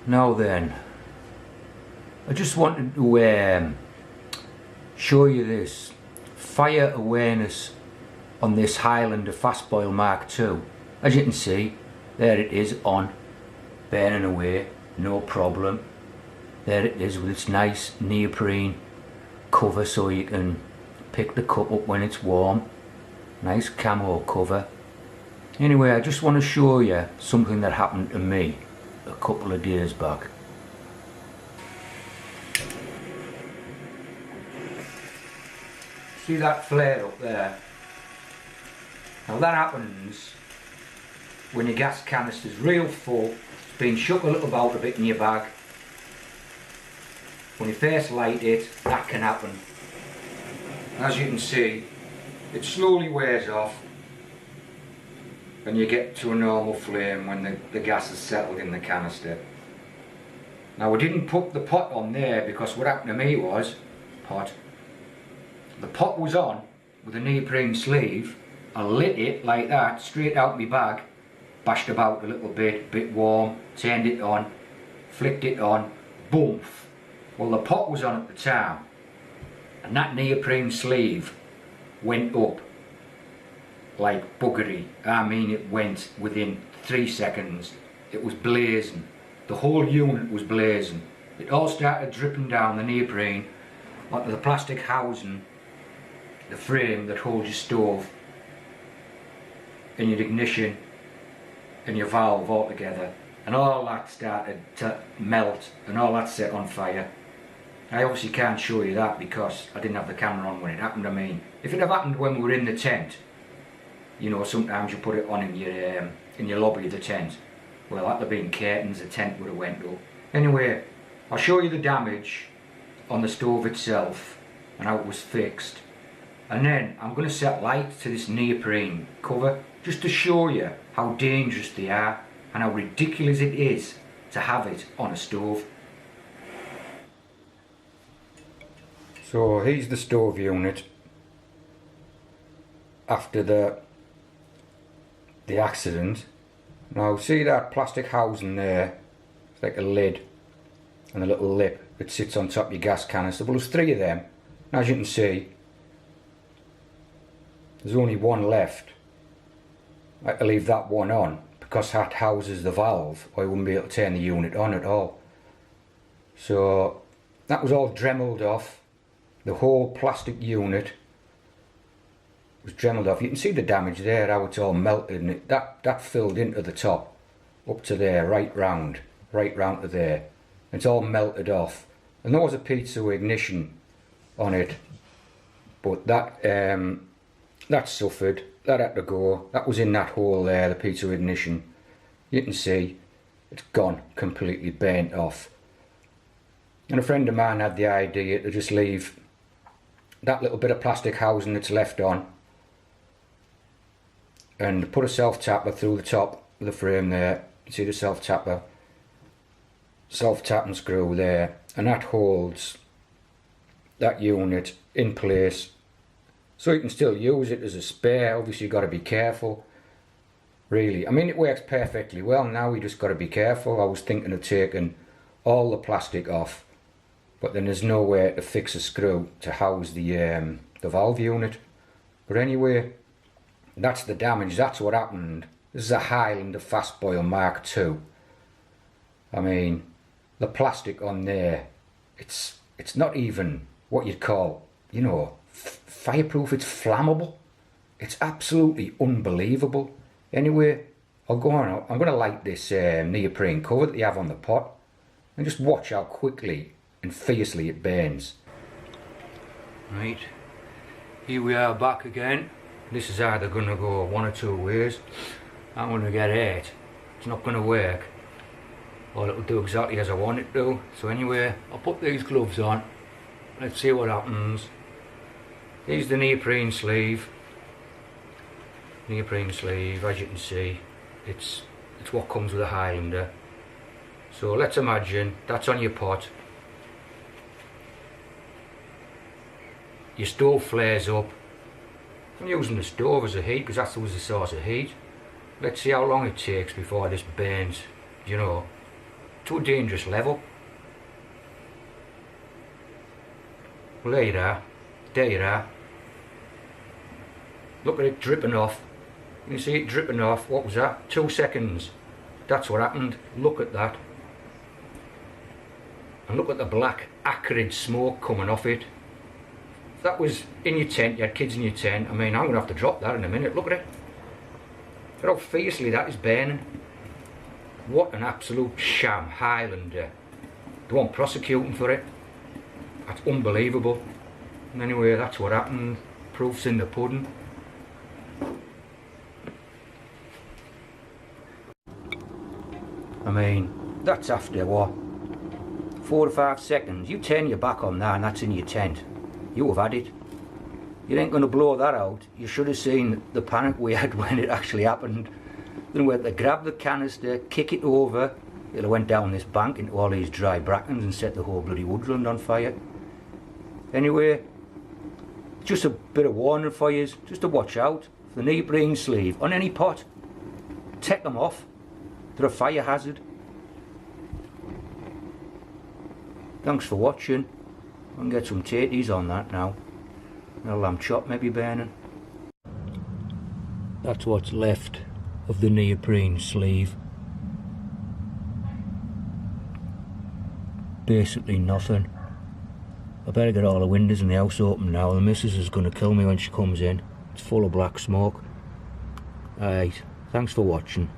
Now then, I just wanted to show you this fire awareness on this Highlander-fast boil Mark II. As you can see, there it is on, burning away, no problem. There it is with its nice neoprene cover so you can pick the cup up when it's warm. Nice camo cover. Anyway, I just want to show you something that happened to me a couple of days back. See that flare up there? Now that happens when your gas canister's real full, it's been shook a little about a bit in your bag. When you first light it, that can happen. As you can see, it slowly wears off and you get to a normal flame when the gas is settled in the canister. Now we didn't put the pot on there because what happened to me was, the pot was on with a neoprene sleeve. I lit it like that, straight out my bag, bashed about a little bit warm, turned it on, flicked it on, boom. Well, the pot was on at the time and that neoprene sleeve went up like buggery. I mean, it went within 3 seconds. It was blazing. The whole unit was blazing. It all started dripping down the neoprene onto the plastic housing, the frame that holds your stove and your ignition and your valve all together, and all that started to melt and all that set on fire. I obviously can't show you that because I didn't have the camera on when it happened. I mean, if it had happened when we were in the tent, you know, sometimes you put it on in your lobby of the tent. Well, that'd have been curtains, the tent would have went up. Anyway, I'll show you the damage on the stove itself and how it was fixed. And then I'm going to set light to this neoprene cover just to show you how dangerous they are and how ridiculous it is to have it on a stove. So here's the stove unit after the accident. Now see that plastic housing there? It's like a lid and a little lip that sits on top of your gas canister. Well, there's 3 of them. And as you can see, there's only one left. I had to leave that one on because that houses the valve. I wouldn't be able to turn the unit on at all. So that was all dremeled off. The whole plastic unit was dremeled off. You can see the damage there, how it's all melted, and that filled into the top, up to there, right round to there. It's all melted off. And there was a pizza ignition on it, but that suffered. That had to go. That was in that hole there, the pizza ignition. You can see it's gone, completely burnt off. And a friend of mine had the idea to just leave that little bit of plastic housing that's left on and put a self-tapper through the top of the frame there. You see the self-tapper, self-tapping screw there, and that holds that unit in place so you can still use it as a spare. Obviously you've got to be careful, really. I mean, it works perfectly well now, we just got to be careful. I was thinking of taking all the plastic off, but then there's nowhere to fix a screw to house the valve unit. But anyway, that's the damage, that's what happened. This is a Highlander-fast boil Mark II. I mean, the plastic on there, it's not even what you'd call, you know, fireproof. It's flammable. It's absolutely unbelievable. Anyway, I'll go on. I'm going to light this neoprene cover that you have on the pot and just watch how quickly and fiercely it burns. Right, here we are back again. This is either going to go one or two ways. I'm going to get hurt. It's not going to work, or it'll do exactly as I want it to. So anyway, I'll put these gloves on. Let's see what happens. Here's the neoprene sleeve. Neoprene sleeve, as you can see, it's what comes with a Highlander. So let's imagine that's on your pot. Your stove flares up. I'm using the stove as a heat because that was the source of heat. Let's see how long it takes before this burns, you know, to a dangerous level. Well, there you are. There you are. Look at it dripping off. You can see it dripping off. What was that? 2 seconds. That's what happened. Look at that. And look at the black acrid smoke coming off it. If that was in your tent, you had kids in your tent, I mean, I'm going to have to drop that in a minute. Look at it. Look how fiercely that is burning. What an absolute sham Highlander. They won't prosecute him for it. That's unbelievable. And anyway, that's what happened. Proof's in the pudding. I mean, that's after what? 4 to 5 seconds. You turn your back on that and that's in your tent. You have had it. You ain't going to blow that out. You should have seen the panic we had when it actually happened. Then we had to grab the canister, kick it over. It went down this bank into all these dry brackens and set the whole bloody woodland on fire. Anyway, just a bit of warning for you, just to watch out for the neoprene sleeve on any pot. Take them off. They're a fire hazard. Thanks for watching. I can get some tatties on that now. A lamb chop maybe burning. That's what's left of the neoprene sleeve. Basically nothing. I better get all the windows in the house open now. The missus is going to kill me when she comes in. It's full of black smoke. Alright, thanks for watching.